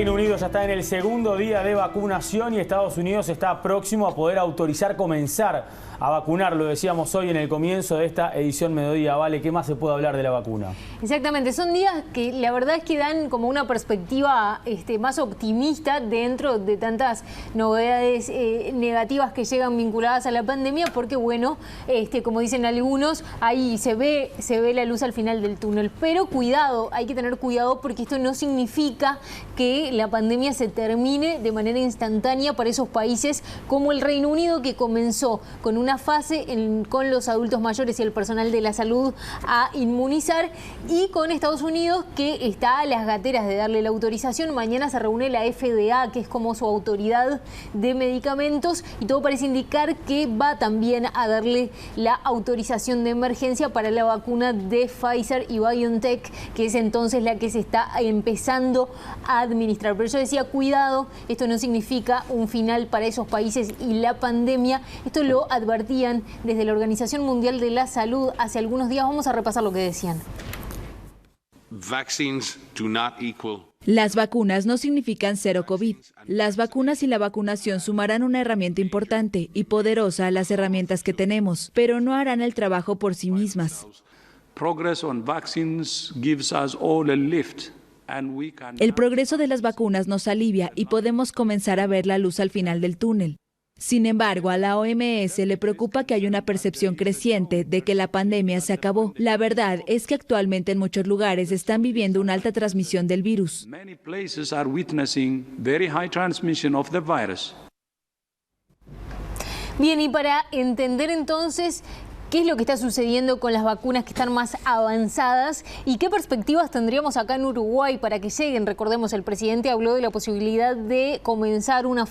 Reino Unido ya está en el segundo día de vacunación y Estados Unidos está próximo a poder autorizar comenzar a vacunar. Lo decíamos hoy en el comienzo de esta edición Mediodía. Vale, ¿qué más se puede hablar de la vacuna? Exactamente, son días que la verdad es que dan como una perspectiva más optimista dentro de tantas novedades negativas que llegan vinculadas a la pandemia, porque bueno, como dicen algunos, ahí se ve la luz al final del túnel. Pero cuidado, hay que tener cuidado porque esto no significa que la pandemia se termine de manera instantánea para esos países como el Reino Unido, que comenzó con una fase con los adultos mayores y el personal de la salud a inmunizar, y con Estados Unidos, que está a las gateras de darle la autorización. Mañana se reúne la FDA, que es como su autoridad de medicamentos, y todo parece indicar que va también a darle la autorización de emergencia para la vacuna de Pfizer y BioNTech, que es entonces la que se está empezando a administrar. Pero yo decía, cuidado, esto no significa un final para esos países y la pandemia. Esto lo advertían desde la Organización Mundial de la Salud hace algunos días. Vamos a repasar lo que decían. Las vacunas no significan cero COVID. Las vacunas y la vacunación sumarán una herramienta importante y poderosa a las herramientas que tenemos, pero no harán el trabajo por sí mismas. El progreso de las vacunas nos alivia y podemos comenzar a ver la luz al final del túnel. Sin embargo, a la OMS le preocupa que hay una percepción creciente de que la pandemia se acabó. La verdad es que actualmente en muchos lugares están viviendo una alta transmisión del virus. Bien, y para entender entonces ¿qué es lo que está sucediendo con las vacunas que están más avanzadas y qué perspectivas tendríamos acá en Uruguay para que lleguen? Recordemos, el presidente habló de la posibilidad de comenzar una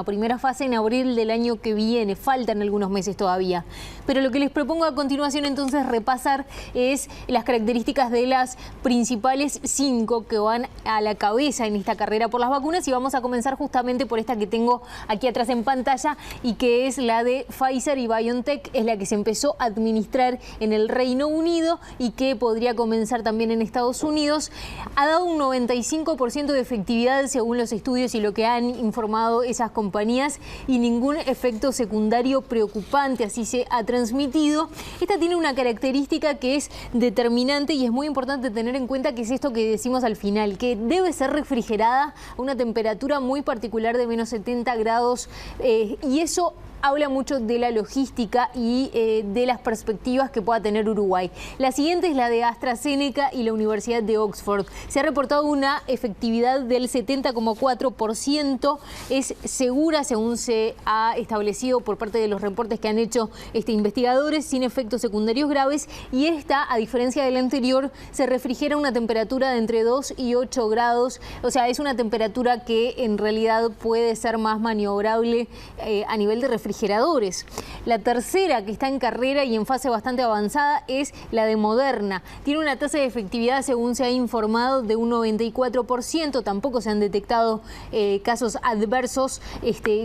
primera fase en abril del año que viene. Faltan algunos meses todavía. Pero lo que les propongo a continuación entonces repasar es las características de las principales 5 que van a la cabeza en esta carrera por las vacunas, y vamos a comenzar justamente por esta que tengo aquí atrás en pantalla y que es la de Pfizer y BioNTech. Es la que se empezó a administrar en el Reino Unido y que podría comenzar también en Estados Unidos. Ha dado un 95% de efectividad según los estudios y lo que han informado esas compañías, y ningún efecto secundario preocupante, así se ha transmitido. Esta tiene una característica que es determinante y es muy importante tener en cuenta, que es esto que decimos al final, que debe ser refrigerada a una temperatura muy particular de menos 70 grados, y eso habla mucho de la logística y de las perspectivas que pueda tener Uruguay. La siguiente es la de AstraZeneca y la Universidad de Oxford. Se ha reportado una efectividad del 70,4%. Es segura, según se ha establecido por parte de los reportes que han hecho investigadores, sin efectos secundarios graves. Y esta, a diferencia de la anterior, se refrigera a una temperatura de entre 2 y 8 grados. O sea, es una temperatura que en realidad puede ser más maniobrable a nivel de refrigeración. La tercera, que está en carrera y en fase bastante avanzada, es la de Moderna. Tiene una tasa de efectividad, según se ha informado, de un 94%. Tampoco se han detectado casos adversos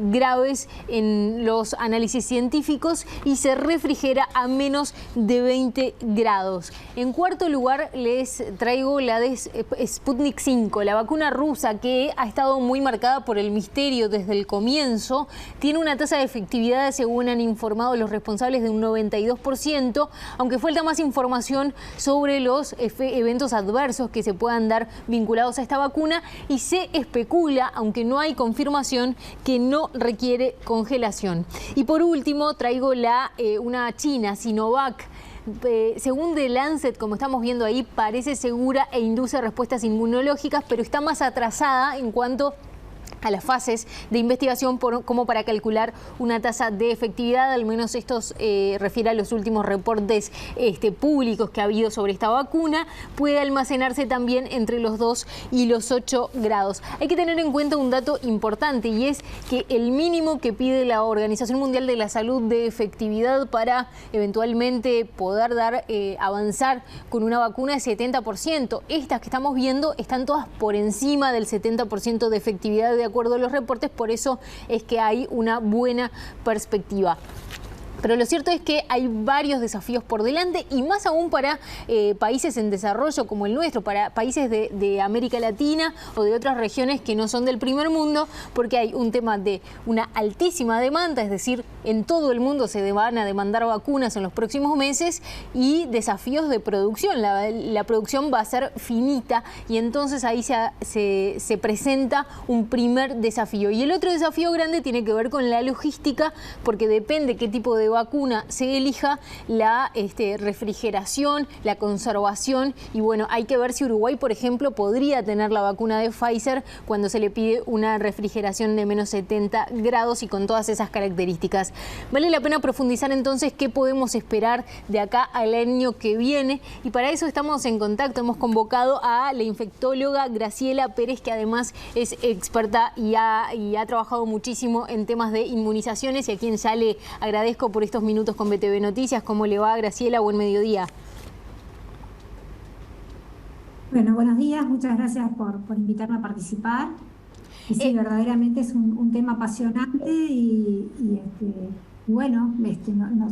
graves en los análisis científicos, y se refrigera a menos de 20 grados. En cuarto lugar, les traigo la de Sputnik 5, la vacuna rusa, que ha estado muy marcada por el misterio desde el comienzo. Tiene una tasa de efectividad, según han informado los responsables, de un 92%, aunque falta más información sobre los eventos adversos que se puedan dar vinculados a esta vacuna, y se especula, aunque no hay confirmación, que no requiere congelación. Y por último traigo una china, Sinovac. Según The Lancet, como estamos viendo ahí, parece segura e induce respuestas inmunológicas, pero está más atrasada en cuanto a las fases de investigación como para calcular una tasa de efectividad. Al menos esto refiere a los últimos reportes públicos que ha habido sobre esta vacuna. Puede almacenarse también entre los 2 y los 8 grados. Hay que tener en cuenta un dato importante, y es que el mínimo que pide la Organización Mundial de la Salud de efectividad para eventualmente poder avanzar con una vacuna es 70%. Estas que estamos viendo están todas por encima del 70% de efectividad de acuerdo a los reportes, por eso es que hay una buena perspectiva. Pero lo cierto es que hay varios desafíos por delante y más aún para países en desarrollo como el nuestro, para países de América Latina o de otras regiones que no son del primer mundo, porque hay un tema de una altísima demanda, es decir, en todo el mundo se van a demandar vacunas en los próximos meses, y desafíos de producción. La producción va a ser finita y entonces ahí se presenta un primer desafío. Y el otro desafío grande tiene que ver con la logística, porque depende qué tipo de vacuna se elija, la refrigeración, la conservación, y bueno, hay que ver si Uruguay, por ejemplo, podría tener la vacuna de Pfizer cuando se le pide una refrigeración de menos 70 grados y con todas esas características. Vale la pena profundizar entonces qué podemos esperar de acá al año que viene, y para eso estamos en contacto. Hemos convocado a la infectóloga Graciela Pérez, que además es experta y ha trabajado muchísimo en temas de inmunizaciones, y a quien ya le agradezco por estos minutos con BTV Noticias. ¿Cómo le va, Graciela? Buen mediodía. Bueno, buenos días. Muchas gracias por invitarme a participar. Y sí, verdaderamente es un tema apasionante y bueno,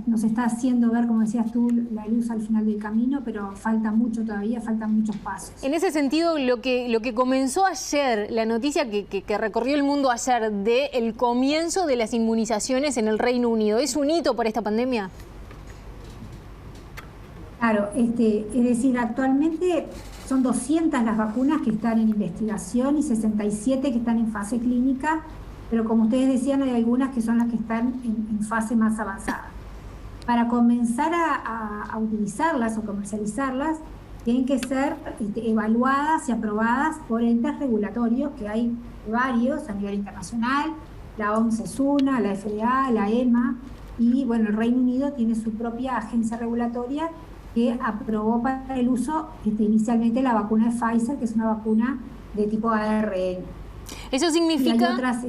nos está haciendo ver, como decías tú, la luz al final del camino, pero falta mucho todavía, faltan muchos pasos. En ese sentido, lo que comenzó ayer, la noticia que recorrió el mundo ayer del comienzo de las inmunizaciones en el Reino Unido, ¿es un hito para esta pandemia? Claro, es decir, actualmente son 200 las vacunas que están en investigación y 67 que están en fase clínica, pero como ustedes decían, hay algunas que son las que están en fase más avanzada. Para comenzar a utilizarlas o comercializarlas, tienen que ser evaluadas y aprobadas por entes regulatorios, que hay varios a nivel internacional. La OMS es una, la FDA, la EMA, y bueno, el Reino Unido tiene su propia agencia regulatoria que aprobó para el uso inicialmente la vacuna de Pfizer, que es una vacuna de tipo ARN. Eso significa... Y hay otras,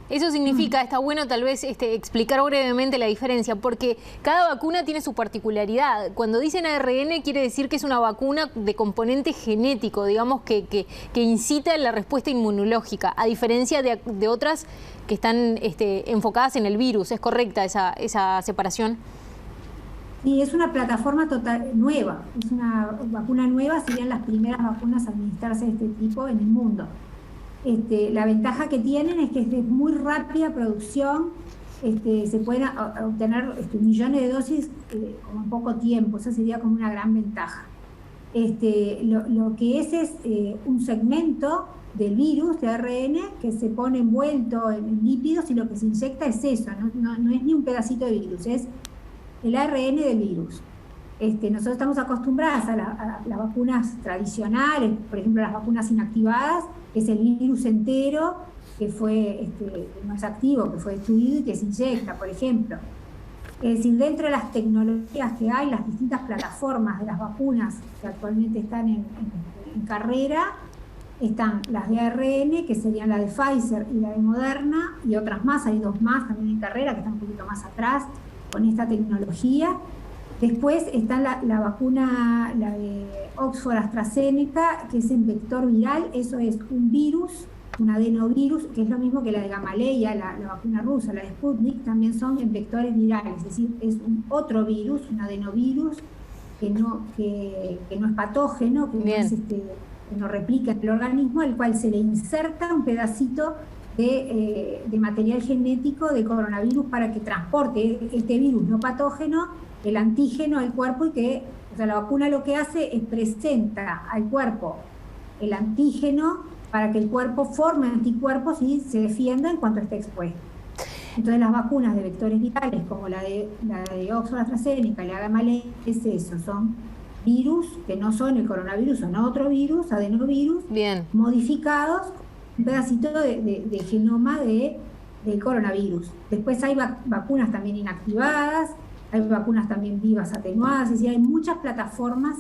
Eso significa, está bueno tal vez explicar brevemente la diferencia, porque cada vacuna tiene su particularidad. Cuando dicen ARN quiere decir que es una vacuna de componente genético, digamos que incita la respuesta inmunológica, a diferencia de otras que están enfocadas en el virus. ¿Es correcta esa separación? Sí, es una plataforma total nueva, es una vacuna nueva, serían las primeras vacunas a administrarse de este tipo en el mundo. La ventaja que tienen es que es de muy rápida producción, se pueden obtener millones de dosis con poco tiempo. Esa sería como una gran ventaja. Lo que es un segmento del virus de ARN que se pone envuelto en lípidos, y lo que se inyecta es eso, no es ni un pedacito de virus, es el ARN del virus. Nosotros estamos acostumbrados a las vacunas tradicionales, por ejemplo las vacunas inactivadas, que es el virus entero que fue no es activo, que fue destruido y que se inyecta, por ejemplo. Es decir, dentro de las tecnologías que hay, las distintas plataformas de las vacunas que actualmente están en carrera, están las de ARN, que serían la de Pfizer y la de Moderna, y otras más, hay dos más también en carrera que están un poquito más atrás con esta tecnología. Después está la vacuna, la de Oxford AstraZeneca, que es en vector viral. Eso es un virus, un adenovirus, que es lo mismo que la de Gamaleya, la vacuna rusa, la de Sputnik, también son en vectores virales, es decir, es otro virus, un adenovirus que no es patógeno, que no replica en el organismo, al cual se le inserta un pedacito de material genético de coronavirus para que transporte este virus no patógeno, el antígeno al cuerpo, y que, o sea, la vacuna lo que hace es presenta al cuerpo el antígeno para que el cuerpo forme anticuerpos y se defienda en cuanto esté expuesto. Entonces las vacunas de vectores virales, como la de Oxford AstraZeneca, la Gamaleya, es eso, son virus que no son el coronavirus, son otro virus, adenovirus, modificados, un pedacito de genoma del coronavirus. Después hay vacunas también inactivadas, hay vacunas también vivas atenuadas, es decir, hay muchas plataformas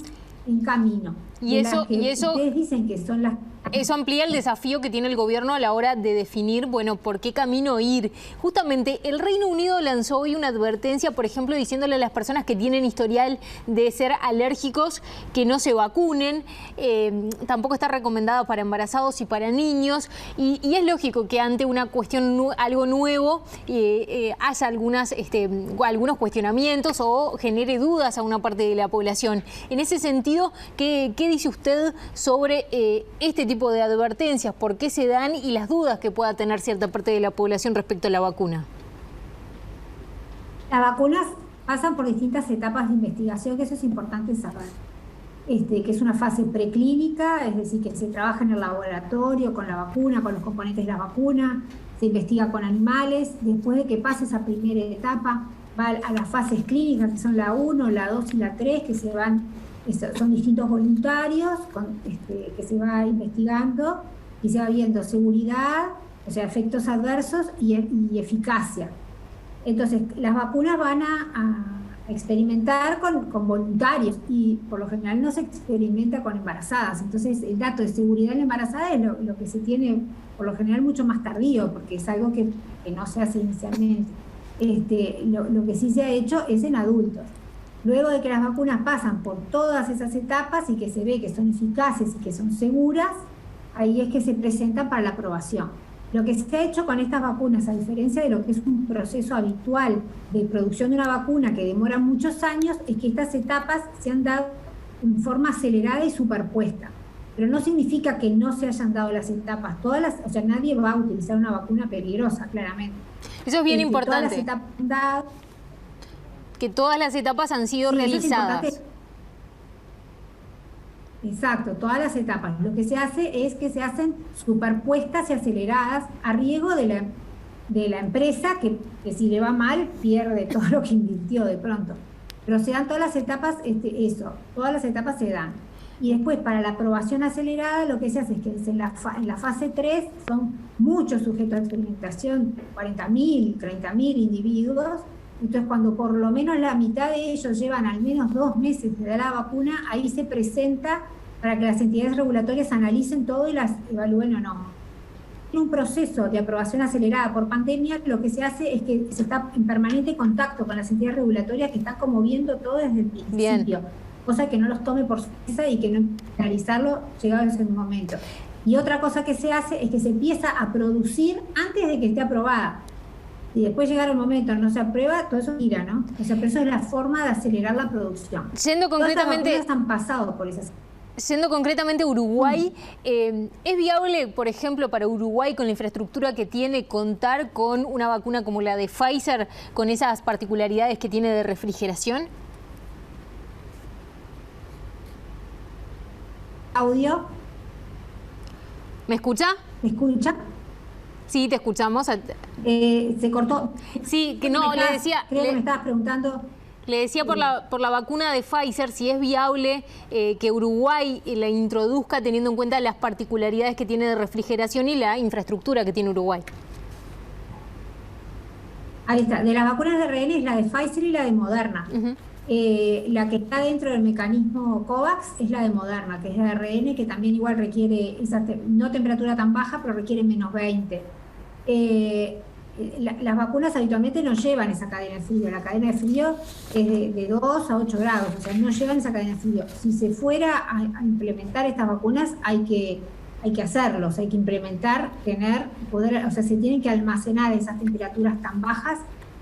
en camino. Y eso ustedes dicen que son las Eso amplía el desafío que tiene el gobierno a la hora de definir, bueno, por qué camino ir. Justamente, el Reino Unido lanzó hoy una advertencia, por ejemplo, diciéndole a las personas que tienen historial de ser alérgicos que no se vacunen. Tampoco está recomendado para embarazados y para niños. Y es lógico que ante una cuestión, algo nuevo, haya algunos cuestionamientos o genere dudas a una parte de la población. En ese sentido, ¿qué dice usted sobre este tipo de advertencias? ¿Por qué se dan y las dudas que pueda tener cierta parte de la población respecto a la vacuna? Las vacunas pasan por distintas etapas de investigación, que eso es importante saber. Que es una fase preclínica, es decir, que se trabaja en el laboratorio con la vacuna, con los componentes de la vacuna, se investiga con animales. Después de que pase esa primera etapa, va a las fases clínicas, que son la 1, la 2 y la 3, que se van... Son distintos voluntarios que se va investigando y se va viendo seguridad, o sea, efectos adversos y eficacia. Entonces, las vacunas van a experimentar con voluntarios y por lo general no se experimenta con embarazadas. Entonces, el dato de seguridad en la embarazada es lo que se tiene por lo general mucho más tardío, porque es algo que no se hace inicialmente. Lo que sí se ha hecho es en adultos. Luego de que las vacunas pasan por todas esas etapas y que se ve que son eficaces y que son seguras, ahí es que se presentan para la aprobación. Lo que se ha hecho con estas vacunas, a diferencia de lo que es un proceso habitual de producción de una vacuna que demora muchos años, es que estas etapas se han dado en forma acelerada y superpuesta. Pero no significa que no se hayan dado las etapas. O sea, nadie va a utilizar una vacuna peligrosa, claramente. Eso es bien importante. Todas las etapas han dado, que todas las etapas han sido realizadas. Exacto, todas las etapas. Lo que se hace es que se hacen superpuestas y aceleradas a riesgo de la empresa que si le va mal pierde todo lo que invirtió de pronto. Pero se dan todas las etapas, todas las etapas se dan. Y después para la aprobación acelerada lo que se hace es que en la fase 3 son muchos sujetos de experimentación, 40.000, 30.000 individuos. Entonces, cuando por lo menos la mitad de ellos llevan al menos 2 meses de dar la vacuna, ahí se presenta para que las entidades regulatorias analicen todo y las evalúen o no. En un proceso de aprobación acelerada por pandemia, lo que se hace es que se está en permanente contacto con las entidades regulatorias que están como viendo todo desde el principio. Bien. Cosa que no los tome por sorpresa y que no analizarlo llegado ese momento. Y otra cosa que se hace es que se empieza a producir antes de que esté aprobada. Y después llegar el momento, no se aprueba, todo eso tira, ¿no? O sea, pero eso es la forma de acelerar la producción. Siendo concretamente, han pasado por esas. Siendo concretamente Uruguay, ¿es viable, por ejemplo, para Uruguay, con la infraestructura que tiene, contar con una vacuna como la de Pfizer, con esas particularidades que tiene de refrigeración? Audio. ¿Me escucha? ¿Me escucha? Sí, te escuchamos. Se cortó. Sí, que no, le decía... Creo que me estabas preguntando... Le decía por la vacuna de Pfizer, si es viable que Uruguay la introduzca teniendo en cuenta las particularidades que tiene de refrigeración y la infraestructura que tiene Uruguay. Ahí está. De las vacunas de ARN es la de Pfizer y la de Moderna. La que está dentro del mecanismo COVAX es la de Moderna, que es la de ARN, que también igual requiere esa no temperatura tan baja, pero requiere menos 20. Las vacunas habitualmente no llevan esa cadena de frío. La cadena de frío es de 2 a 8 grados, o sea, no llevan esa cadena de frío. Si se fuera a implementar estas vacunas, hay que hacerlos, hay que implementar, o sea, se tienen que almacenar esas temperaturas tan bajas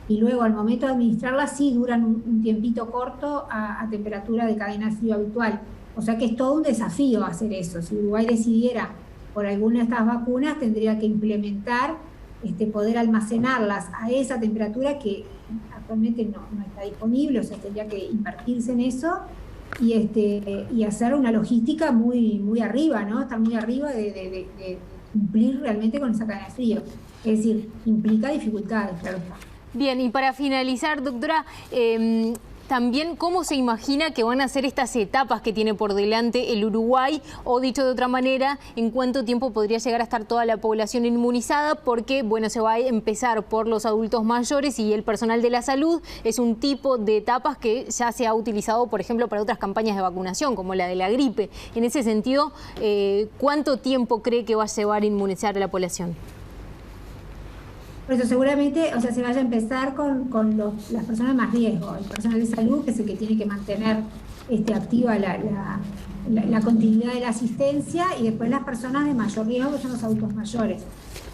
y luego al momento de administrarlas sí duran un tiempito corto a temperatura de cadena de frío habitual. O sea que es todo un desafío hacer eso. Si Uruguay decidiera por alguna de estas vacunas, tendría que implementar poder almacenarlas a esa temperatura que actualmente no está disponible, o sea, tendría que invertirse en eso y hacer una logística muy, muy arriba, ¿no? Estar muy arriba de cumplir realmente con esa cadena de frío. Es decir, implica dificultades, claro está. Bien, y para finalizar, doctora, también cómo se imagina que van a ser estas etapas que tiene por delante el Uruguay, o dicho de otra manera, en cuánto tiempo podría llegar a estar toda la población inmunizada, porque bueno, se va a empezar por los adultos mayores y el personal de la salud. Es un tipo de etapas que ya se ha utilizado, por ejemplo, para otras campañas de vacunación, como la de la gripe. En ese sentido, ¿cuánto tiempo cree que va a llevar a inmunizar a la población? Por eso seguramente, o sea, se vaya a empezar con las personas más riesgo, el personal de salud, que es el que tiene que mantener activa la continuidad de la asistencia, y después las personas de mayor riesgo, que son los adultos mayores.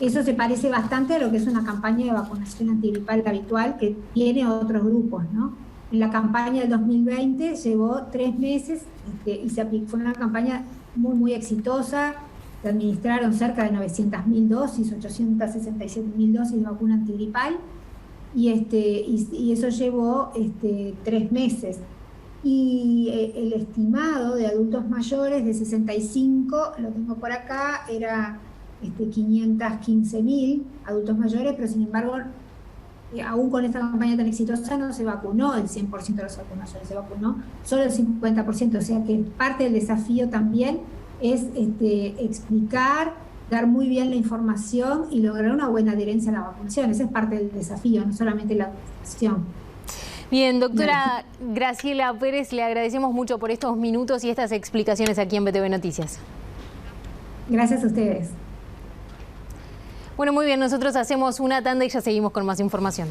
Eso se parece bastante a lo que es una campaña de vacunación antigripal habitual que tiene otros grupos, ¿no? En la campaña del 2020 llevó 3 meses y se aplicó, fue una campaña muy, muy exitosa. Se administraron cerca de 900.000 dosis, 867.000 dosis de vacuna antigripal, y eso llevó 3 meses. Y el estimado de adultos mayores de 65, lo tengo por acá, era 515.000 adultos mayores, pero sin embargo, aún con esta campaña tan exitosa, no se vacunó el 100% de los adultos mayores, se vacunó solo el 50%, o sea que parte del desafío también es explicar, dar muy bien la información y lograr una buena adherencia a la vacunación. Ese es parte del desafío, no solamente la vacunación. Bien, doctora Graciela Pérez, le agradecemos mucho por estos minutos y estas explicaciones aquí en BTV Noticias. Gracias a ustedes. Bueno, muy bien, nosotros hacemos una tanda y ya seguimos con más información.